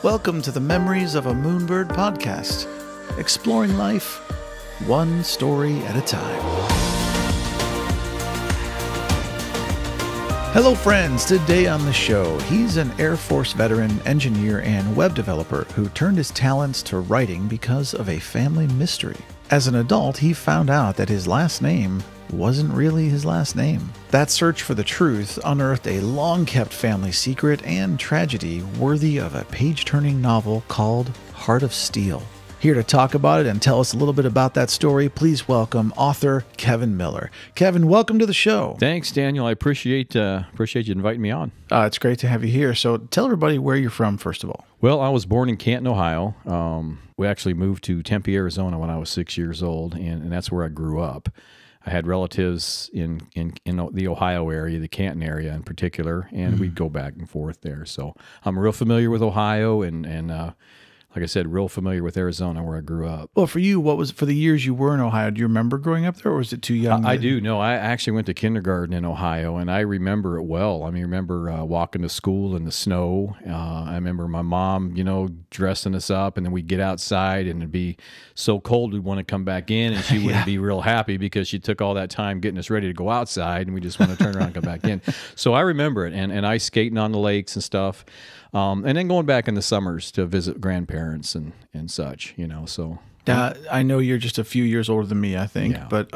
Welcome to the Memories of a Moonbird podcast, exploring life one story at a time. Hello friends, today on the show, he's an Air Force veteran, engineer, and web developer who turned his talents to writing because of a family mystery. As an adult, he found out that his last name wasn't really his last name. That search for the truth unearthed a long-kept family secret and tragedy worthy of a page-turning novel called Heart of Steel. Here to talk about it and tell us a little bit about that story, please welcome author Kevin Miller. Kevin, welcome to the show. Thanks, Daniel. I appreciate you inviting me on. It's great to have you here. So tell everybody where you're from, first of all. Well, I was born in Canton, Ohio. We actually moved to Tempe, Arizona when I was 6 years old, and that's where I grew up. I had relatives in the Ohio area, the Canton area in particular, and we'd go back and forth there. So I'm real familiar with Ohio and like I said, real familiar with Arizona where I grew up. Well, for you, what was for the years you were in Ohio? Do you remember growing up there, or was it too young? I do. No, I actually went to kindergarten in Ohio, and I remember it well. I mean, I remember walking to school in the snow. I remember my mom, dressing us up, and then we'd get outside, and it'd be so cold we'd want to come back in, and she wouldn't be real happy because she took all that time getting us ready to go outside, and we just want to turn around and come back in. So I remember it, and ice skating on the lakes and stuff. And then going back in the summers to visit grandparents and such, so. I know you're just a few years older than me, I think, but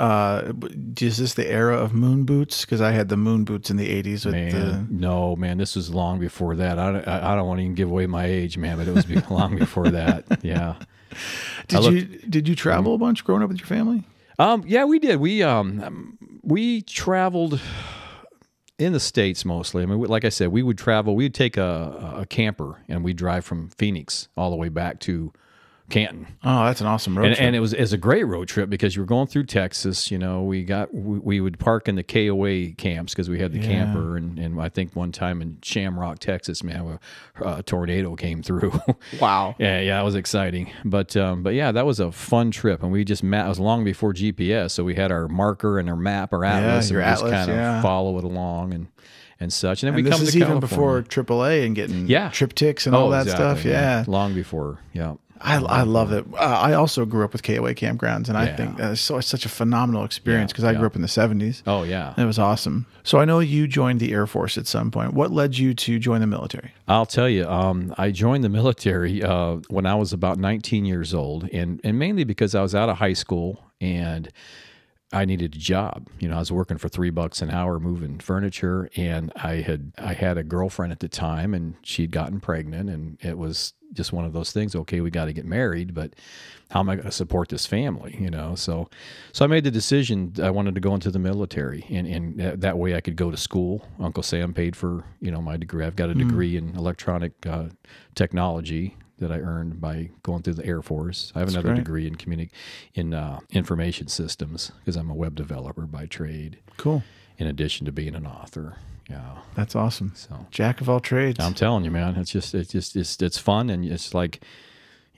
is this the era of moon boots? Because I had the moon boots in the 80s. No, man, this was long before that. I don't want to even give away my age, man, but it was long before that, yeah. Did you travel a bunch growing up with your family? Yeah, we did. We traveled in the States mostly. I mean, like I said, we would travel. We'd take a camper and we'd drive from Phoenix all the way back to Canton. Oh, that's an awesome road trip. And it was a great road trip because you were going through Texas. We would park in the KOA camps because we had the camper. And I think one time in Shamrock, Texas, man, a tornado came through. Wow. Yeah, it was exciting. But yeah, that was a fun trip. And we just it was long before GPS, so we had our marker and our map, our atlas, and we just kind of follow it along and such. And then we come to California. This is even before AAA and getting triptychs and all that stuff. Yeah, long before. Yeah. I love it. I also grew up with KOA campgrounds, and I think it's such a phenomenal experience because I grew up in the 70s. Oh, yeah. It was awesome. So I know you joined the Air Force at some point. What led you to join the military? I'll tell you, I joined the military when I was about 19 years old, and mainly because I was out of high school and I needed a job. I was working for $3 an hour moving furniture, and I had a girlfriend at the time, and she'd gotten pregnant, and it was just one of those things. Okay, we got to get married, but how am I going to support this family? So I made the decision I wanted to go into the military, and that way I could go to school. Uncle Sam paid for my degree. I've got a degree in electronic technology that I earned by going through the Air Force. I have another degree in information systems because I'm a web developer by trade. Cool. In addition to being an author. Yeah. That's awesome. So jack of all trades. I'm telling you, man, it's fun, and it's like,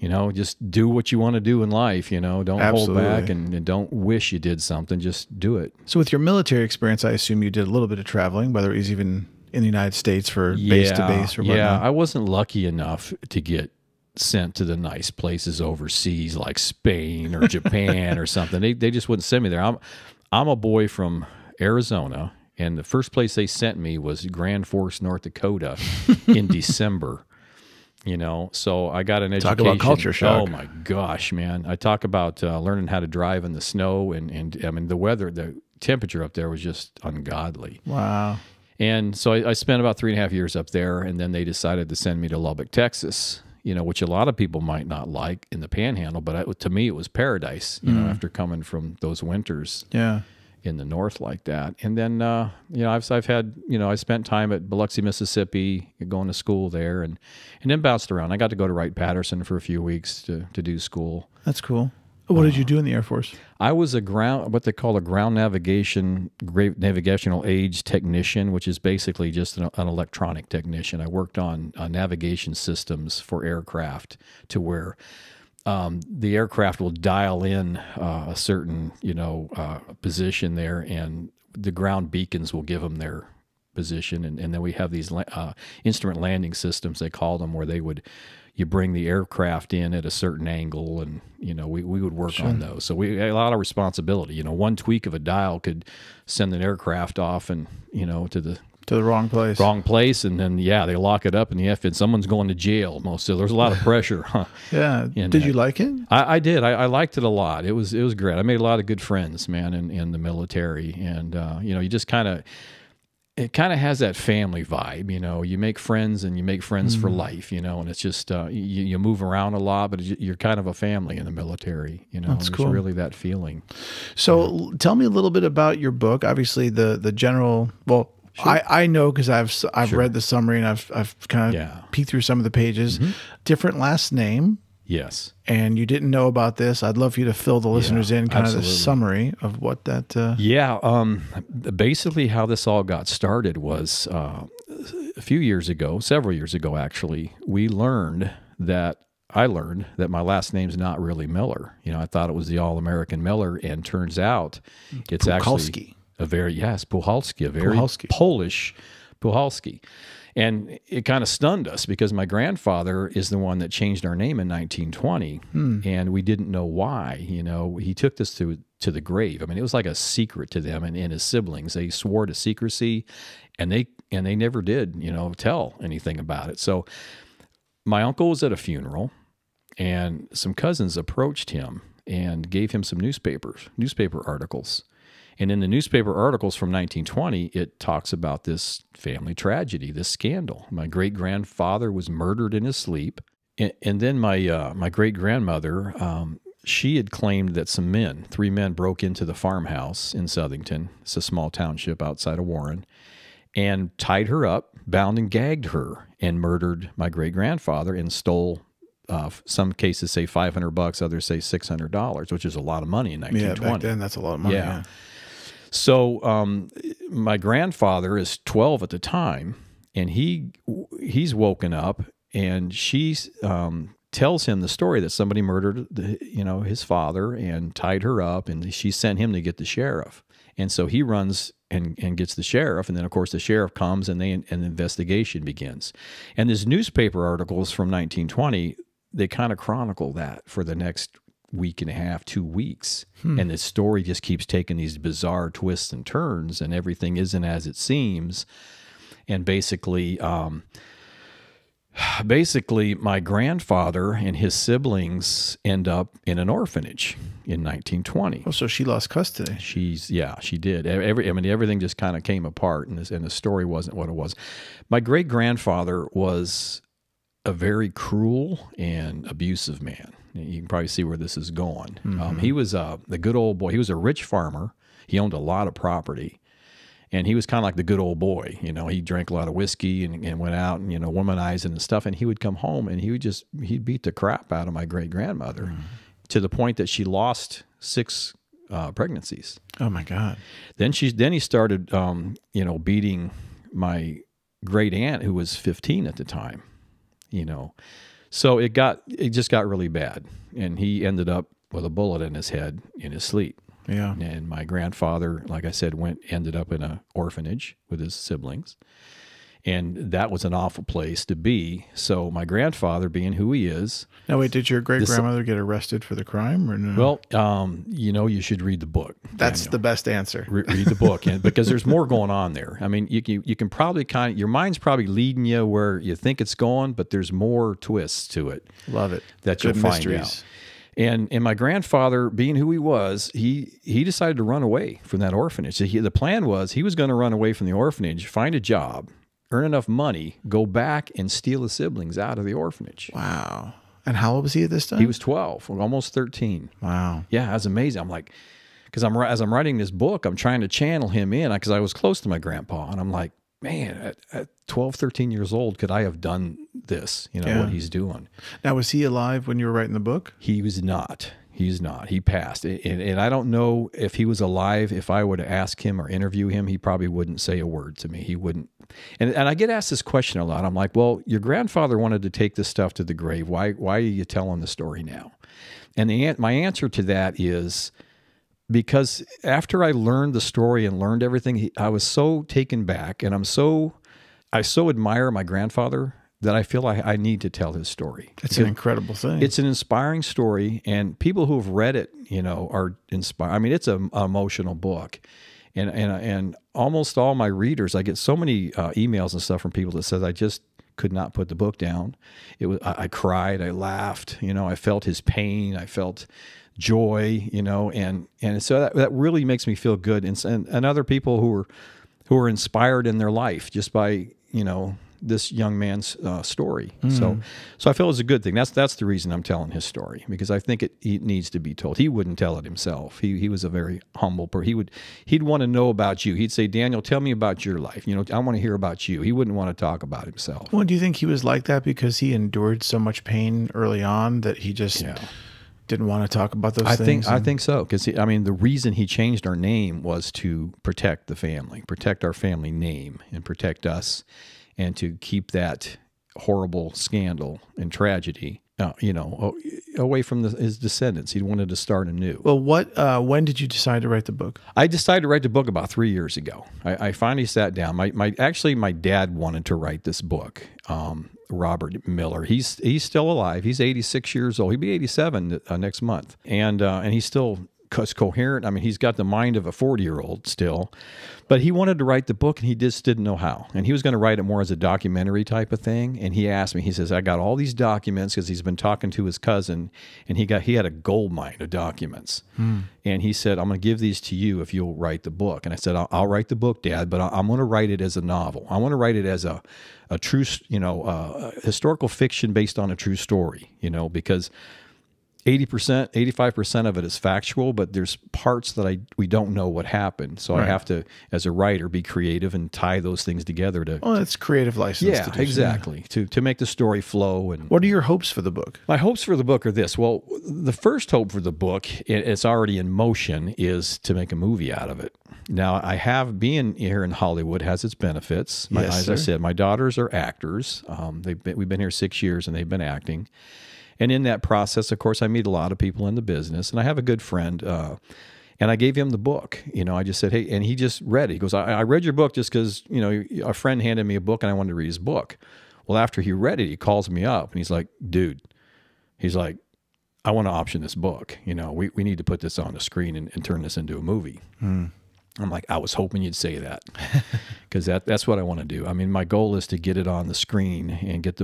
just do what you want to do in life, don't hold back and don't wish you did something, just do it. So with your military experience, I assume you did a little bit of traveling, whether it was even in the United States for base to base or whatnot. Yeah, I wasn't lucky enough to get sent to the nice places overseas like Spain or Japan or something. They just wouldn't send me there. I'm a boy from Arizona, and the first place they sent me was Grand Forks, North Dakota in December. So I got an education. Talk about culture shock. Oh my gosh, man. I talk about learning how to drive in the snow, and I mean the weather, the temperature up there was just ungodly. Wow. And so I spent about 3.5 years up there, and then they decided to send me to Lubbock, Texas, which a lot of people might not like in the Panhandle, but to me it was paradise, after coming from those winters in the north like that. And then, I've had, I spent time at Biloxi, Mississippi, going to school there, and then bounced around. I got to go to Wright-Patterson for a few weeks to do school. That's cool. What did you do in the Air Force? I was what they call a ground navigational aids technician, which is basically just an electronic technician. I worked on navigation systems for aircraft to where the aircraft will dial in a certain, position there, and the ground beacons will give them their position. And then we have these instrument landing systems, they call them, where you bring the aircraft in at a certain angle, and we would work on those. So we had a lot of responsibility. One tweak of a dial could send an aircraft off and to the wrong place. And then they lock it up in the and someone's going to jail. So there's a lot of pressure. Yeah. Did you like it? I did. I liked it a lot. It was great. I made a lot of good friends, man, in the military, and you just it kind of has that family vibe. You make friends, and you make friends for life. And it's just you move around a lot, but you're kind of a family in the military. That's It's cool. really that feeling. So tell me a little bit about your book. Obviously, the general. Well, sure. I know because I've read the summary, and I've kind of peeked through some of the pages. Different last name. Yes. And you didn't know about this. I'd love for you to fill the listeners in, kind absolutely. of the summary of what that... Basically how this all got started was several years ago, actually, I learned that my last name's not really Miller. I thought it was the All-American Miller, and turns out it's actually Puchalski, a very Polish Puchalski. And it kind of stunned us because my grandfather is the one that changed our name in 1920, and we didn't know why. He took this to the grave. I mean, it was like a secret to them and his siblings. They swore to secrecy, and they never did, tell anything about it. So my uncle was at a funeral, and some cousins approached him and gave him some newspaper articles. And in the newspaper articles from 1920, it talks about this family tragedy, this scandal. My great-grandfather was murdered in his sleep. And then my great-grandmother, she had claimed that three men broke into the farmhouse in Southington. It's a small township outside of Warren, and tied her up, bound and gagged her, and murdered my great-grandfather and stole, some cases say $500, others say $600, which is a lot of money in 1920. Yeah, back then that's a lot of money. Yeah. So my grandfather is 12 at the time, and he's woken up, and she tells him the story that somebody murdered his father and tied her up, and she sent him to get the sheriff. And so he runs and gets the sheriff, and then of course the sheriff comes, and an investigation begins. And these newspaper articles from 1920, they kind of chronicle that for the next week and a half, 2 weeks. And the story just keeps taking these bizarre twists and turns, and everything isn't as it seems. And basically my grandfather and his siblings end up in an orphanage in 1920. Oh, so she lost custody. She did. Everything just kind of came apart, and the story wasn't what it was. My great-grandfather was a very cruel and abusive man. You can probably see where this is going. He was the good old boy. He was a rich farmer. He owned a lot of property, and he was kind of like the good old boy. He drank a lot of whiskey and went out and womanizing and stuff. And he would come home, and he'd beat the crap out of my great grandmother to the point that she lost 6 pregnancies. Oh my God! Then he started beating my great aunt, who was 15 at the time. So it just got really bad, and he ended up with a bullet in his head in his sleep. Yeah. And my grandfather, like I said, ended up in an orphanage with his siblings, and that was an awful place to be. So my grandfather, being who he is. Now wait, did your great-grandmother get arrested for the crime or no? Well, you should read the book. That's the best answer. Read the book, because there's more going on there. I mean, you can probably your mind's probably leading you where you think it's going, but there's more twists to it. Love it. That you'll find out. And my grandfather, being who he was, he decided to run away from that orphanage. So the plan was he was going to run away from the orphanage, find a job, earn enough money, go back and steal his siblings out of the orphanage. Wow. And how old was he at this time? He was 12, almost 13. Wow. Yeah, that's amazing. I'm like, because as I'm writing this book, I'm trying to channel him in, because I was close to my grandpa, and I'm like, man, at 12, 13 years old, could I have done this, what he's doing? Now, was he alive when you were writing the book? He was not. He's not. He passed. And I don't know if he was alive. If I were to ask him or interview him, he probably wouldn't say a word to me. He wouldn't. And I get asked this question a lot. I'm like, well, your grandfather wanted to take this stuff to the grave. Why are you telling the story now? And my answer to that is because after I learned the story and learned everything, I was so taken back, and I so admire my grandfather that I feel I need to tell his story. It's an incredible thing. It's an inspiring story, and people who have read it, are inspired. I mean, it's an emotional book, and almost all my readers, I get so many emails and stuff from people that says I just could not put the book down. I cried, I laughed, I felt his pain, I felt joy, and so that really makes me feel good, and other people who are inspired in their life just by this young man's story. So I feel it's a good thing. That's the reason I'm telling his story, because I think it needs to be told. He wouldn't tell it himself. He was a very humble person. He'd want to know about you. He'd say, Daniel, tell me about your life. I want to hear about you. He wouldn't want to talk about himself. Well, do you think he was like that because he endured so much pain early on that he just didn't want to talk about those things? I think so, because the reason he changed our name was to protect the family, protect our family name, and protect us, and to keep that horrible scandal and tragedy, away from his descendants. He wanted to start anew. Well, when did you decide to write the book? I decided to write the book about 3 years ago. I finally sat down. My dad wanted to write this book. Robert Miller. He's still alive. He's 86 years old. He'll be 87 next month, and he's still coherent. He's got the mind of a 40-year-old still, but he wanted to write the book, and he just didn't know how. And he was going to write it more as a documentary type of thing. And he asked me, he says, I got all these documents, because he's been talking to his cousin, and he had a gold mine of documents. And he said, I'm going to give these to you if you'll write the book. And I said, I'll write the book, Dad, but I'm going to write it as a novel. I want to write it as a true, historical fiction based on a true story, because 80%, 85% of it is factual, but there's parts that we don't know what happened. So I have to, as a writer, be creative and tie those things together it's creative license. Yeah, to do exactly. To make the story flow. And what are your hopes for the book? My hopes for the book are this. Well, the first hope for the book, it's already in motion, is to make a movie out of it. Now, being here in Hollywood has its benefits. As I said, my daughters are actors. We've been here 6 years, and they've been acting. And in that process, of course, I meet a lot of people in the business. And I have a good friend, and I gave him the book. I just said, hey, and he just read it. He goes, I read your book just because, a friend handed me a book, and I wanted to read his book. Well, after he read it, he calls me up, and he's like, dude, I want to option this book. We need to put this on the screen and turn this into a movie. I'm like, I was hoping you'd say that, because that's what I want to do. My goal is to get it on the screen and get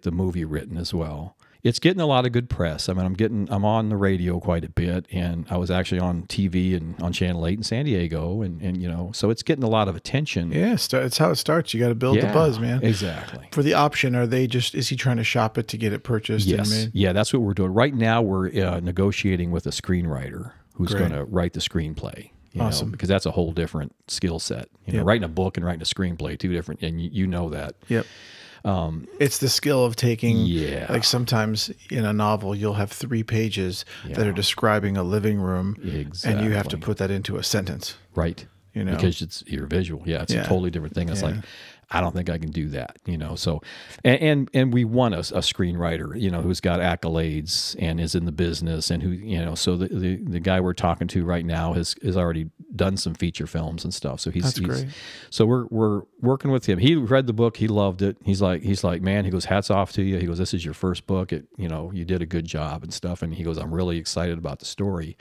the movie written as well. It's getting a lot of good press. I'm on the radio quite a bit, and I was actually on TV and on Channel 8 in San Diego, and so it's getting a lot of attention. Yeah, it's how it starts. You got to build the buzz, man. Exactly. For the option, is he trying to shop it to get it purchased? Yes. And made? Yeah, that's what we're doing. Right now we're negotiating with a screenwriter who's going to write the screenplay. Awesome. Because that's a whole different skill set. Writing a book and writing a screenplay, two different, and you know that. Yep. It's the skill of taking, like sometimes in a novel, you'll have 3 pages that are describing a living room, and you have to put that into a sentence. Right. Because it's your visual. Yeah, it's a totally different thing. It's like, I don't think I can do that, So, and we want a screenwriter, who's got accolades and is in the business, and who, so the guy we're talking to right now has already done some feature films and stuff. So he's great. So we're working with him. He read the book, he loved it. He's like, man, he goes, hats off to you. He goes, this is your first book. You did a good job and stuff. And he goes, I'm really excited about the story.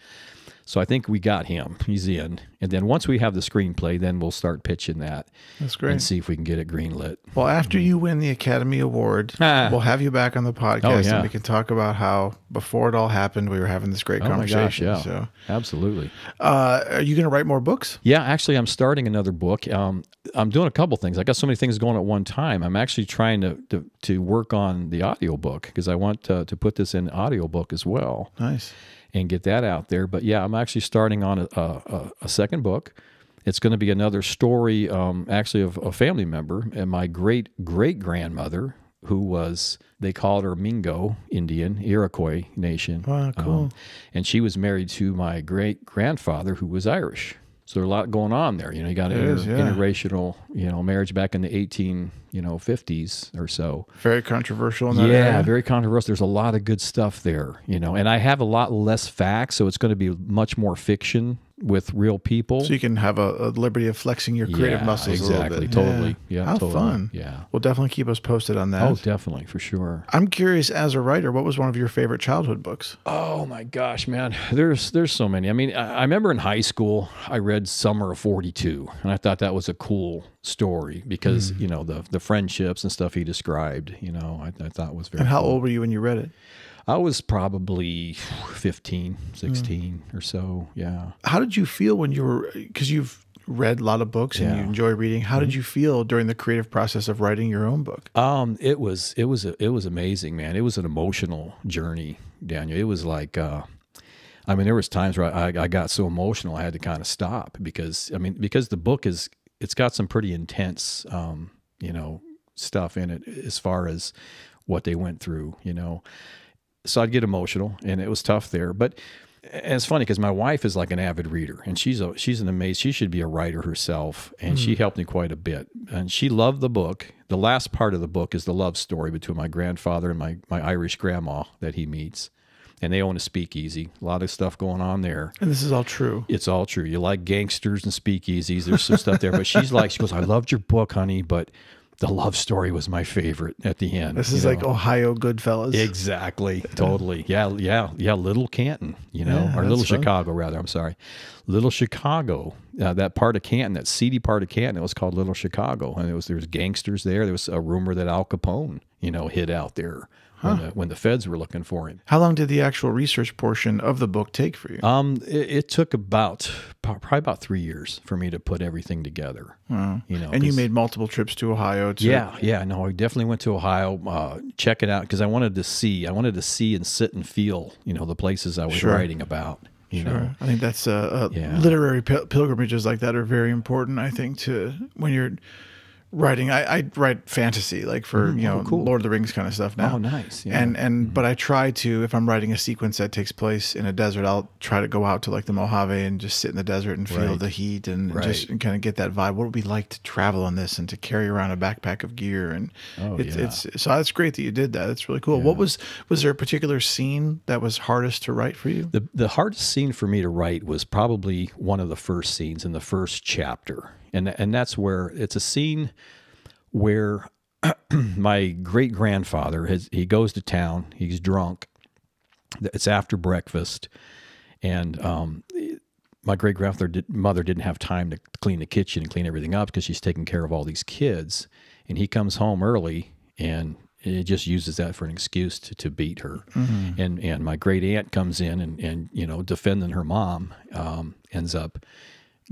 So I think we got him. He's in. And then once we have the screenplay, then we'll start pitching that. That's great. And see if we can get it greenlit. Well, after you win the Academy Award, we'll have you back on the podcast, and we can talk about how before it all happened, we were having this great conversation. My gosh, yeah. So, absolutely. Are you going to write more books? Yeah, actually, I'm starting another book. I'm doing a couple things. I got so many things going at one time. I'm actually trying to work on the audiobook, because I want to put this in audiobook as well. Nice. And get that out there. But yeah, I'm actually starting on a second book. It's going to be another story, actually, of a family member, and my great-great-grandmother, who was, they called her Mingo Indian, Iroquois Nation. Wow, cool. And she was married to my great-grandfather, who was Irish. So there's a lot going on there. You got an interracial, marriage back in the 1850s or so. Very controversial in that area. Yeah, very controversial. There's a lot of good stuff there, and I have a lot less facts, so it's going to be much more fiction with real people. So you can have a liberty of flexing your creative muscles a little bit. Totally. Yeah, How totally. fun. Yeah. Well, definitely keep us posted on that. Oh, definitely, for sure. I'm curious, as a writer, what was one of your favorite childhood books? Oh my gosh, man. There's so many. I mean, I remember in high school, I read Summer of 42, and I thought that was a cool story because, you know, the friendships and stuff he described, you know, I thought was very And how cool. old were you when you read it? I was probably 15, 16 or so. Yeah. How did you feel when you were, because you've read a lot of books and you enjoy reading. How did you feel during the creative process of writing your own book? It was amazing, man. It was an emotional journey, Daniel. It was like, I mean, there was times where I got so emotional I had to kind of stop because the book it's got some pretty intense, you know, stuff in it as far as what they went through, you know. So I'd get emotional, and it was tough there. But it's funny because my wife is like an avid reader, and she's an amazing. She should be a writer herself, and she helped me quite a bit. And she loved the book. The last part of the book is the love story between my grandfather and my Irish grandma that he meets, and they own a speakeasy. A lot of stuff going on there. And this is all true. It's all true. You like gangsters and speakeasies. There's some stuff there, but she goes, I loved your book, honey, but the love story was my favorite at the end. This is like Ohio Goodfellas. Exactly. Totally. Yeah. Little Canton, you know, or Little Chicago, rather. I'm sorry. Little Chicago. That part of Canton, that seedy part of Canton, it was called Little Chicago. And there was gangsters there. There was a rumor that Al Capone, you know, hid out there when the feds were looking for him. How long did the actual research portion of the book take for you? It took probably about 3 years for me to put everything together. You know, and you made multiple trips to Ohio too. Yeah. No, I definitely went to Ohio, check it out because I wanted to see and sit and feel, you know, the places I was writing about. You know, I think that's literary pilgrimages like that are very important. I think when you're writing, I write fantasy, like for Lord of the Rings kind of stuff now. Oh, nice. Yeah. And but I try to, if I'm writing a sequence that takes place in a desert, I'll try to go out to like the Mojave and just sit in the desert and feel the heat and just kind of get that vibe. What would it be like to travel on this and to carry around a backpack of gear? And so that's great that you did that. It's really cool. What was there a particular scene that was hardest to write for you? The hardest scene for me to write was probably one of the first scenes in the first chapter. And that's where it's a scene where my great-grandfather, he goes to town, he's drunk, it's after breakfast, and my mother didn't have time to clean the kitchen and clean everything up because she's taking care of all these kids, and he comes home early, and it just uses that for an excuse to beat her. And my great-aunt comes in and you know, defending her mom, ends up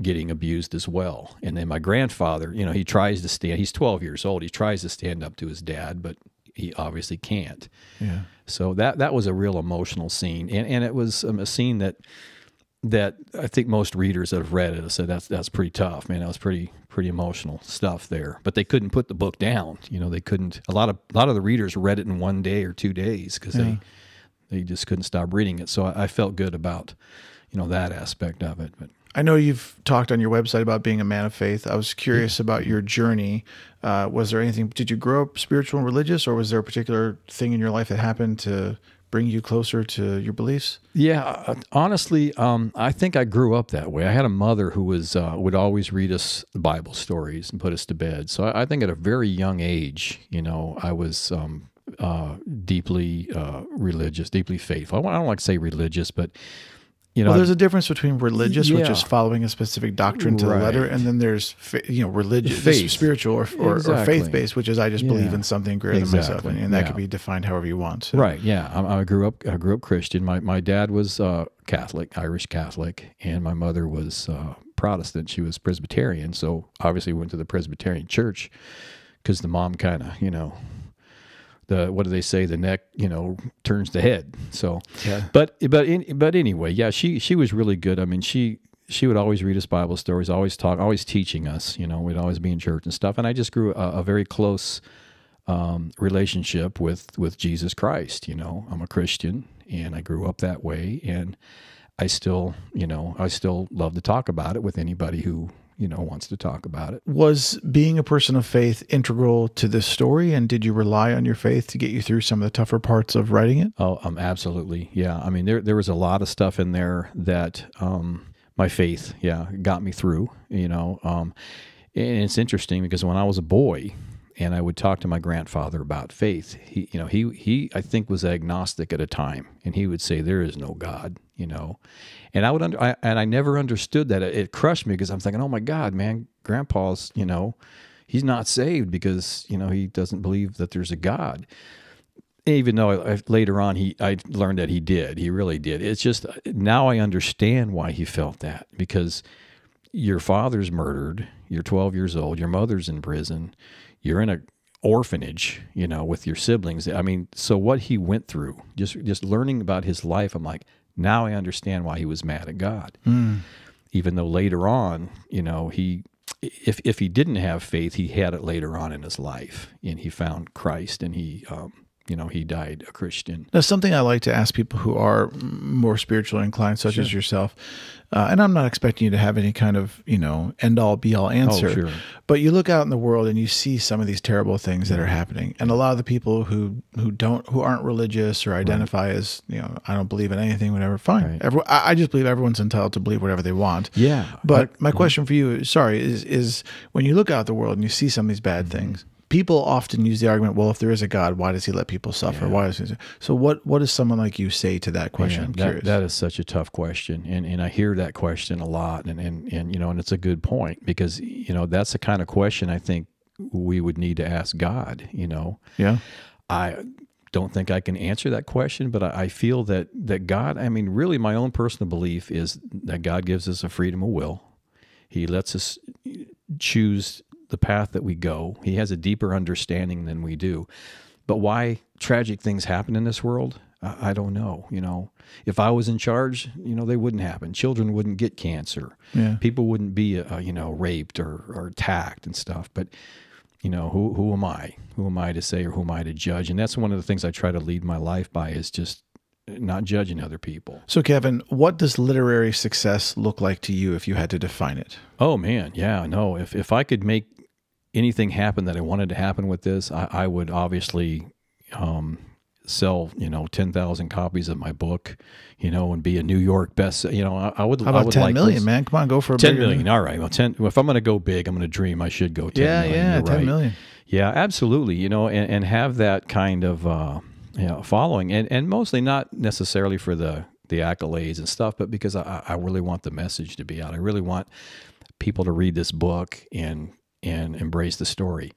getting abused as well. And then my grandfather, you know, he tries to stand, he's 12 years old, he tries to stand up to his dad, but he obviously can't. Yeah. So that was a real emotional scene. And it was a scene that I think most readers that have read it have said that's pretty tough, man. That was pretty emotional stuff there. But they couldn't put the book down. You know, they couldn't, a lot of the readers read it in 1 day or 2 days because they just couldn't stop reading it. So I felt good about, you know, that aspect of it. But I know you've talked on your website about being a man of faith. I was curious about your journey. Was there anything, did you grow up spiritual and religious, or was there a particular thing in your life that happened to bring you closer to your beliefs? Yeah, honestly, I think I grew up that way. I had a mother who would always read us the Bible stories and put us to bed. So I think at a very young age, you know, I was deeply religious, deeply faithful. I don't like to say religious, but you know, well, there's a difference between religious, which is following a specific doctrine to the letter, and then there's religious, spiritual, or faith-based, which is I just believe in something greater than myself, and that could be defined however you want. So. Right? Yeah, I grew up Christian. My dad was Catholic, Irish Catholic, and my mother was Protestant. She was Presbyterian, so obviously we went to the Presbyterian church because the mom kind of, you know. What do they say? The neck, you know, turns the head. So, but anyway, yeah, she was really good. I mean, she would always read us Bible stories, always teaching us. You know, we'd always be in church and stuff. And I just grew a very close relationship with Jesus Christ. You know, I'm a Christian, and I grew up that way, and I still love to talk about it with anybody who, you know, wants to talk about it. Was being a person of faith integral to this story, and did you rely on your faith to get you through some of the tougher parts of writing it? Oh, absolutely. Yeah. I mean, there was a lot of stuff in there that my faith, got me through, and it's interesting because when I was a boy and I would talk to my grandfather about faith, he I think was agnostic at a time, and he would say, there is no God, and I never understood that. It crushed me because I'm thinking, oh my God, man, Grandpa's, he's not saved because, he doesn't believe that there's a God. Even though later on I learned that he did. He really did. It's just now I understand why he felt that, because your father's murdered, you're 12 years old, your mother's in prison, you're in an orphanage, with your siblings. I mean, so what he went through, just learning about his life, I'm like, now I understand why he was mad at God. Even though later on, if he didn't have faith, he had it later on in his life, and he found Christ, and he died a Christian. Now, something I like to ask people who are more spiritually inclined, such as yourself, and I'm not expecting you to have any kind of, end-all, be-all answer, sure. But you look out in the world and you see some of these terrible things that are happening. And a lot of the people who aren't religious or identify as, I don't believe in anything, whatever, fine. Right. I just believe everyone's entitled to believe whatever they want. Yeah. But my question for you, is when you look out at the world and you see some of these bad things, people often use the argument, well, if there is a God, why does he let people suffer? Why does he? So what does someone like you say to that question? I'm curious. That is such a tough question. And I hear that question a lot. And it's a good point, because, that's the kind of question I think we would need to ask God, Yeah. I don't think I can answer that question, but I feel that God, really my own personal belief is that God gives us a freedom of will. He lets us choose the path that we go. He has a deeper understanding than we do. But why tragic things happen in this world, I don't know. If I was in charge, they wouldn't happen. Children wouldn't get cancer. Yeah. People wouldn't be, raped or attacked and stuff. But, who am I? Who am I to say, or who am I to judge? And that's one of the things I try to lead my life by, is just not judging other people. So, Kevin, what does literary success look like to you if you had to define it? Oh, man. Yeah, no. If I could make anything happen that I wanted to happen with this, I would obviously sell 10,000 copies of my book, and be a New York best. I would. How about 10 million, man? Come on, go for a 10 million. All right. Well, if I'm going to go big, I'm going to dream. I should go 10 million. Yeah, You're 10 right. million. Yeah, absolutely. And have that kind of following, and mostly not necessarily for the accolades and stuff, but because I really want the message to be out. I really want people to read this book and embrace the story.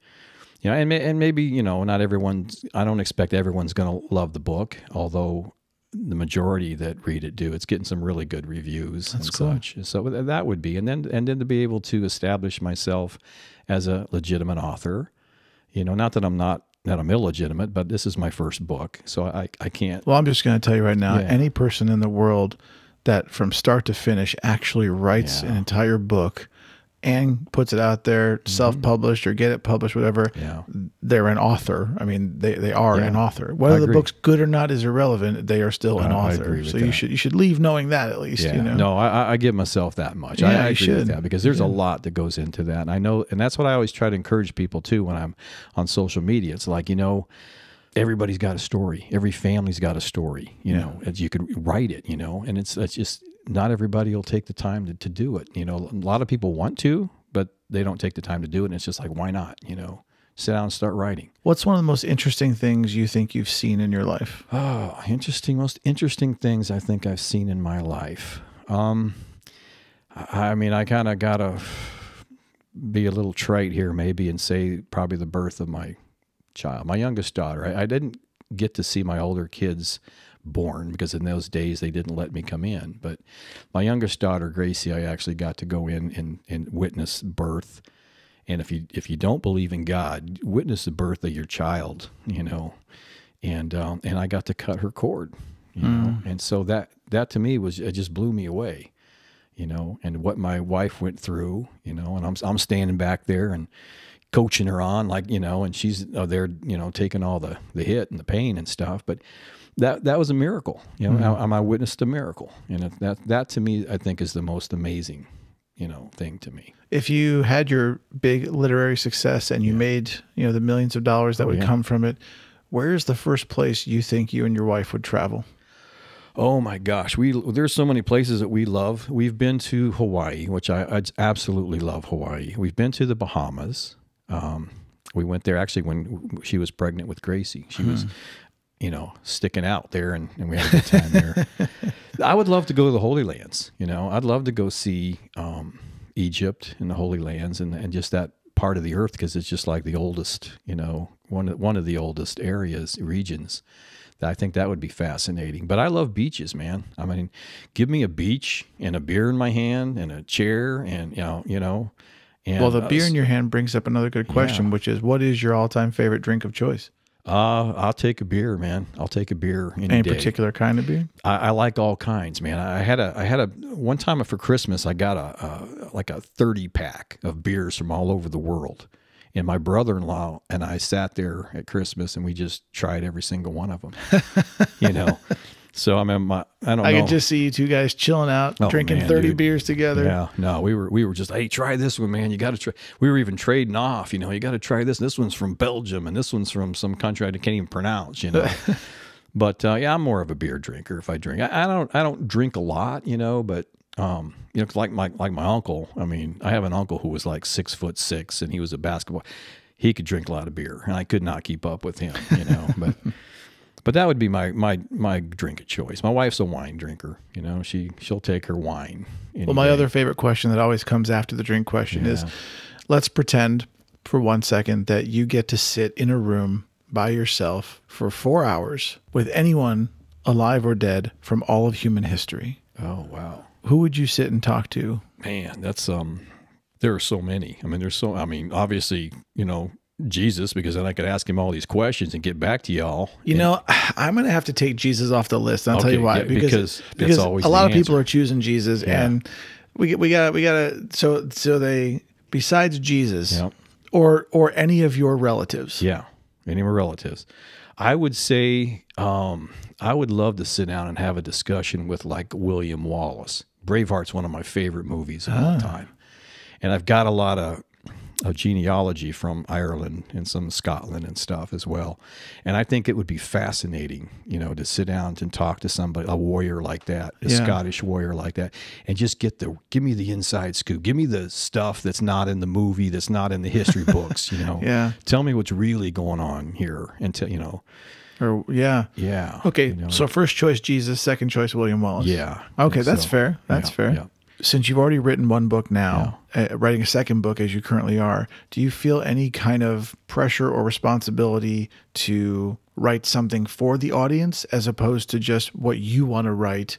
And maybe, not everyone's, I don't expect everyone's going to love the book, although the majority that read it do. It's getting some really good reviews. That's and cool. Such. So that would be, and then to be able to establish myself as a legitimate author, not that I'm illegitimate, but this is my first book. So I can't. Well, I'm just going to tell you right now, any person in the world that from start to finish actually writes an entire book and puts it out there, self-published or get it published, whatever, they're an author. They are an author. Whether the book's good or not is irrelevant. They are still an author. I agree with that. you should leave knowing that, at least. No, I give myself that much. Yeah, I agree with that, because there's a lot that goes into that. And I know, and that's what I always try to encourage people too when I'm on social media. It's like, everybody's got a story. Every family's got a story. You could write it. And it's just. Not everybody will take the time to do it. A lot of people want to, but they don't take the time to do it. And it's just like, why not? Sit down and start writing. What's one of the most interesting things you think you've seen in your life? Oh, most interesting things I think I've seen in my life. I kind of got to be a little trite here maybe and say probably the birth of my child, my youngest daughter. I didn't get to see my older kids born, because in those days they didn't let me come in. But my youngest daughter, Gracie, I actually got to go in and witness birth. And if you don't believe in God, witness the birth of your child, And I got to cut her cord, And so that to me it just blew me away, And what my wife went through, And I'm standing back there and coaching her on, and she's there, taking all the hit and the pain and stuff, but. That was a miracle, I witnessed a miracle, and that to me, I think, is the most amazing, thing to me. If you had your big literary success and you made, the millions of dollars that would come from it, where's the first place you think you and your wife would travel? Oh my gosh, there's so many places that we love. We've been to Hawaii, which I absolutely love Hawaii. We've been to the Bahamas. We went there actually when she was pregnant with Gracie. She was, sticking out there, and we had a good time there. I would love to go to the Holy Lands. I'd love to go see Egypt and the Holy Lands and just that part of the earth, because it's just like the oldest, one of the oldest regions. I think that would be fascinating. But I love beaches, man. I mean, give me a beach and a beer in my hand and a chair, and And well, the beer in your hand brings up another good question, which is, what is your all-time favorite drink of choice? I'll take a beer, man. I'll take a beer any day. Particular kind of beer? I like all kinds, man. I had a one time for Christmas. I got a 30-pack of beers from all over the world. And my brother-in-law and I sat there at Christmas, and we just tried every single one of them. So I mean, I don't know. I could just see you two guys chilling out, drinking 30 beers together. Yeah, no, we were just, hey, try this one, man. You got to try. We were even trading off. You got to try this. This one's from Belgium, and this one's from some country I can't even pronounce. But yeah, I'm more of a beer drinker. If I drink, I don't drink a lot. But like my uncle. I mean, I have an uncle who was like 6'6", and he was a basketball. He could drink a lot of beer, and I could not keep up with him. But that would be my drink of choice. My wife's a wine drinker. She'll take her wine. Well, my other favorite question that always comes after the drink question is, let's pretend for 1 second that you get to sit in a room by yourself for 4 hours with anyone alive or dead from all of human history. Oh, wow. Who would you sit and talk to? Man, that's there are so many. Obviously, Jesus, because then I could ask him all these questions and get back to y'all. I'm going to have to take Jesus off the list. And I'll tell you why. Yeah, because that's always a lot of answer. people are choosing Jesus, and we got to. So they, besides Jesus, or any of your relatives. Yeah, any of my relatives. I would say I would love to sit down and have a discussion with like William Wallace. Braveheart's one of my favorite movies of all time, and I've got a lot of genealogy from Ireland and some Scotland and stuff as well. And I think it would be fascinating, to sit down and talk to somebody, a warrior like that, a Scottish warrior like that, and just give me the inside scoop. Give me the stuff that's not in the movie, that's not in the history books, Tell me what's really going on here Okay. So first choice, Jesus, second choice, William Wallace. Yeah. Okay. That's fair. That's fair. Yeah. Since you've already written one book now, writing a second book as you currently are, do you feel any kind of pressure or responsibility to write something for the audience as opposed to just what you want to write?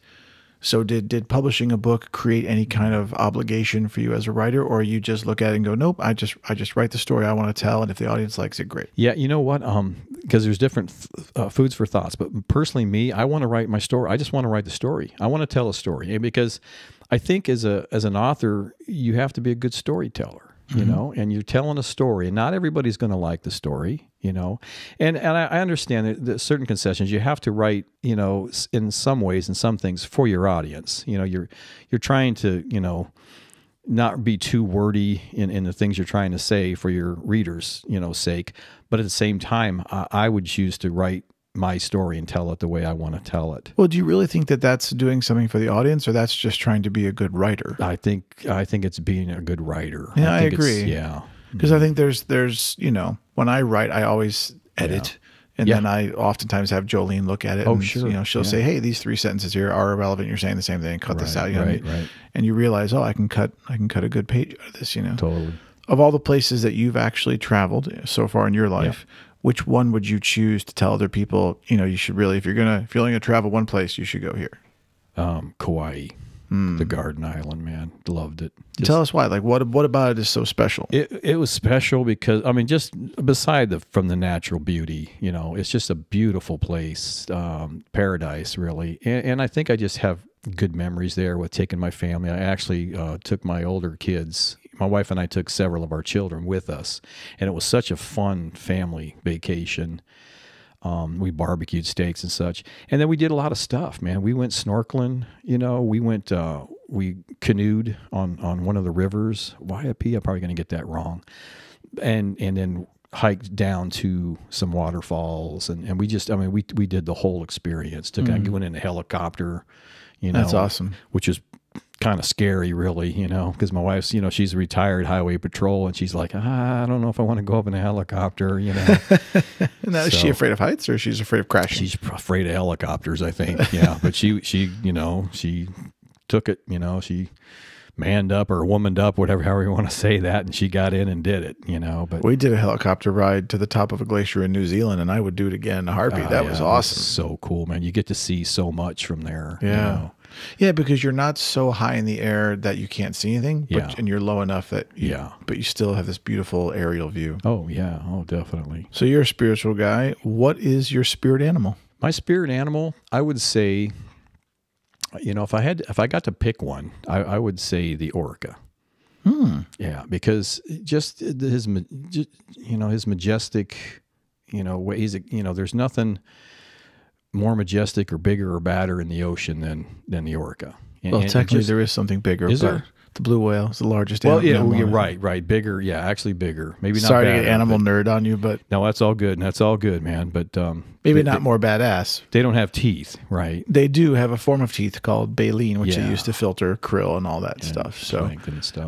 So did publishing a book create any kind of obligation for you as a writer, or you just look at it and go, nope, I just write the story I want to tell, and if the audience likes it, great. Yeah, you know what? Because there's different foods for thoughts, but personally, me, I want to write my story. I just want to write the story. I want to tell a story, because I think as an author, you have to be a good storyteller, and you're telling a story, and not everybody's going to like the story, and I understand that certain concessions you have to write, in some ways and some things for your audience. You're trying to, not be too wordy in the things you're trying to say for your readers, sake. But at the same time, I would choose to write my story and tell it the way I want to tell it. Well, do you really think that that's doing something for the audience, or that's just trying to be a good writer? I think it's being a good writer. Yeah, I agree. Yeah. Because I think there's when I write, I always edit. And then I oftentimes have Jolene look at it. Oh, and, sure. She'll say, hey, these 3 sentences here are irrelevant. You're saying the same thing. Cut this out. Right. And you realize, I can cut a good page out of this, Totally. Of all the places that you've actually traveled so far in your life, which one would you choose to tell other people, you should really, if you're only going to travel one place, you should go here? Kauai. The Garden Island, man. Loved it. Tell us why. Like, what about it is so special? It was special because, just beside from the natural beauty, it's just a beautiful place, paradise, really. And I think I just have good memories there with taking my family. I actually took my older kids. My wife and I took several of our children with us, and it was such a fun family vacation. We barbecued steaks and such. And then we did a lot of stuff, man. We went snorkeling, we canoed on one of the rivers, Waiapi, I'm probably going to get that wrong. And then hiked down to some waterfalls, and we just, I mean, we did the whole experience. I went in a helicopter, That's awesome. which is kind of scary, really, because my wife's, she's a retired highway patrol, and she's like, I don't know if I want to go up in a helicopter, Now, is she afraid of heights, or she's afraid of crashing? She's afraid of helicopters, I think. Yeah, but she took it. She manned up or womaned up, however you want to say that, and she got in and did it. But we did a helicopter ride to the top of a glacier in New Zealand, and I would do it again in a heartbeat. That was awesome. So cool, man. You get to see so much from there. Yeah. Yeah, because you're not so high in the air that you can't see anything, and you're low enough that but you still have this beautiful aerial view. Oh, yeah. Oh, definitely. So you're a spiritual guy. What is your spirit animal? My spirit animal, I would say, if I got to pick one, I would say the orca. Yeah, because just his majestic, ways, there's nothing more majestic or bigger or badder in the ocean than the orca. Well, technically there is something bigger. Is there? The blue whale is the largest animal. Well, yeah, you're right. Bigger. Yeah, actually bigger. Maybe not. Sorry to get animal nerd on you, but no, that's all good. That's all good, man. But maybe not more badass. They don't have teeth, right? They do have a form of teeth called baleen, which they use to filter krill and all that stuff. So,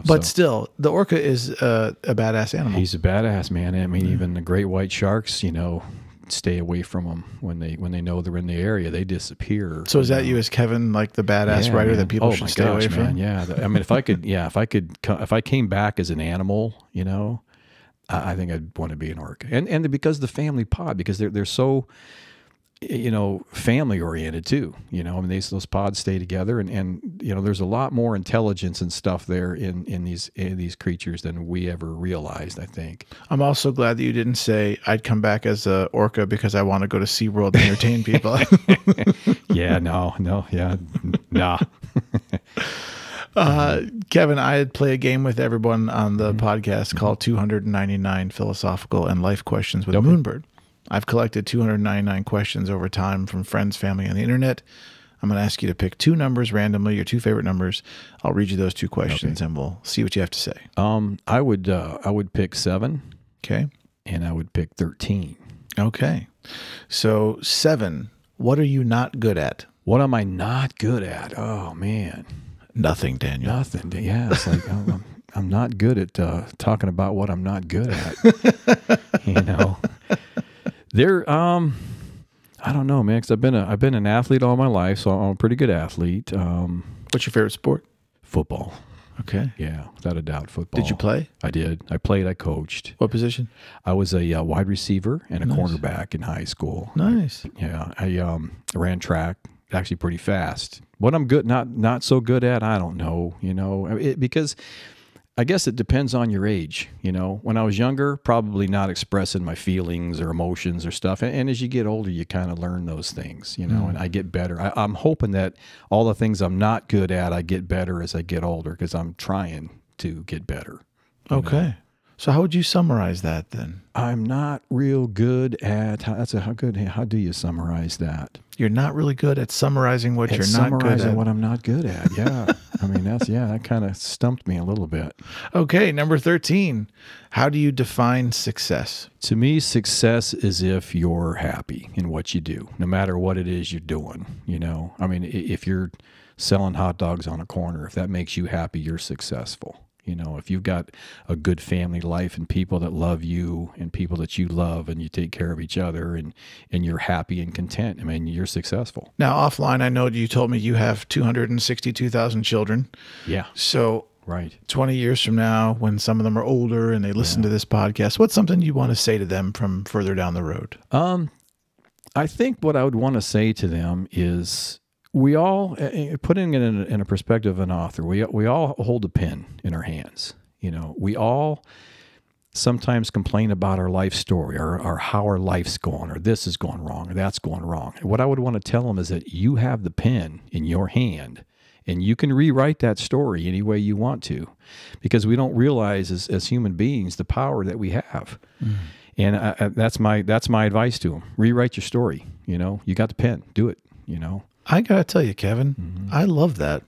but still, the orca is a badass animal. He's a badass, man. I mean, even the great white sharks, stay away from them when they know they're in the area. They disappear. So is that you as Kevin, like the badass writer that people should stay away from? Yeah, I mean, if I came back as an animal, I think I'd want to be an orca, and because the family pod, because they're so family oriented too. I mean, those pods stay together, and there's a lot more intelligence and stuff there in these creatures than we ever realized, I think. I'm also glad that you didn't say I'd come back as a orca because I want to go to SeaWorld and entertain people. Yeah, no, yeah, nah. Kevin, I'd play a game with everyone on the podcast called 299 Philosophical and Life Questions with Moonbird. I've collected 299 questions over time from friends, family, and the internet. I'm going to ask you to pick two numbers randomly, your two favorite numbers. I'll read you those two questions, and we'll see what you have to say. I would pick 7. Okay. And I would pick 13. Okay. So 7, what are you not good at? What am I not good at? Oh, man. Nothing, Daniel. Nothing. Yeah, it's like I'm not good at talking about what I'm not good at. There, I don't know, man, because I've been an athlete all my life, so I'm a pretty good athlete. What's your favorite sport? Football. Okay. Yeah, without a doubt, football. Did you play? I did. I played. I coached. What position? I was a wide receiver and a cornerback in high school. Nice. I ran track, actually pretty fast. What I'm good, not so good at, I don't know. Because I guess it depends on your age. When I was younger, probably not expressing my feelings or emotions or stuff. And as you get older, you kind of learn those things, and I get better. I'm hoping that all the things I'm not good at, I get better as I get older, because I'm trying to get better. Okay. So how would you summarize that then? I'm not real good at, how do you summarize that? You're not really good at summarizing what you're not good at. Summarizing what I'm not good at, yeah. I mean, that kind of stumped me a little bit. Okay, number 13. How do you define success? To me, success is if you're happy in what you do, no matter what it is you're doing, I mean, if you're selling hot dogs on a corner, if that makes you happy, you're successful. If you've got a good family life and people that love you and people that you love and you take care of each other and you're happy and content, I mean, you're successful. Now, offline, I know you told me you have 262,000 children. Yeah. So right. 20 years from now, when some of them are older and they listen to this podcast, what's something you want to say to them from further down the road? I think what I would want to say to them is, we all, putting it in a perspective of an author, we all hold a pen in our hands. We all sometimes complain about our life story or how our life's going, or this is going wrong, or that's going wrong. And what I would want to tell them is that you have the pen in your hand, and you can rewrite that story any way you want to, because we don't realize as human beings the power that we have. And that's my advice to them. Rewrite your story. You got the pen. Do it. I got to tell you, Kevin, I love that.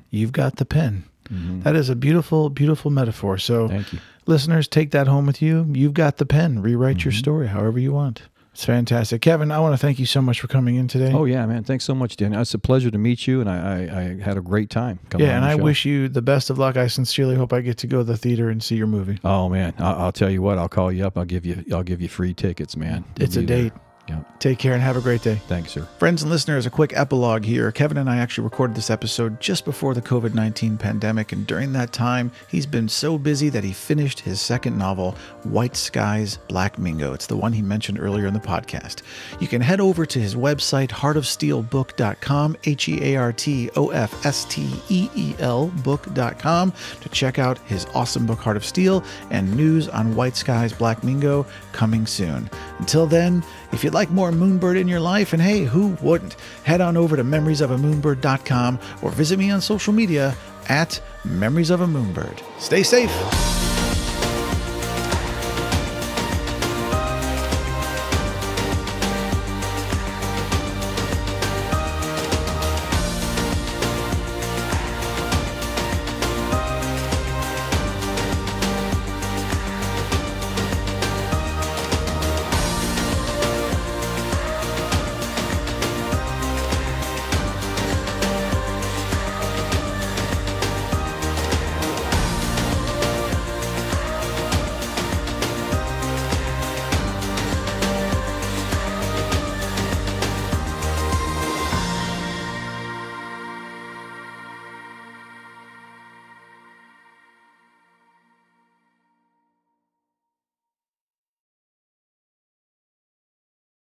You've got the pen. That is a beautiful, beautiful metaphor. So Thank you. listeners, take that home with you. You've got the pen. Rewrite your story however you want. It's fantastic. Kevin, I want to thank you so much for coming in today. Oh, yeah, man. Thanks so much, Dan. It's a pleasure to meet you, and I had a great time coming on and the I show. wish you the best of luck. I sincerely hope I get to go to the theater and see your movie. Oh, man. I'll tell you what. I'll call you up. I'll give you free tickets, man. It's a date. Yeah. Take care and have a great day. Thanks, sir. Friends and listeners, a quick epilogue here. Kevin and I actually recorded this episode just before the COVID-19 pandemic, and during that time, he's been so busy that he finished his second novel, White Skies, Black Mingo. It's the one he mentioned earlier in the podcast. You can head over to his website, heartofsteelbook.com, HEARTOFSTEEL book.com, to check out his awesome book, Heart of Steel, and news on White Skies, Black Mingo coming soon. Until then, if you'd like more Moonbird in your life, and hey, who wouldn't, head on over to memoriesofamoonbird.com or visit me on social media at Memories of a Moonbird. Stay safe.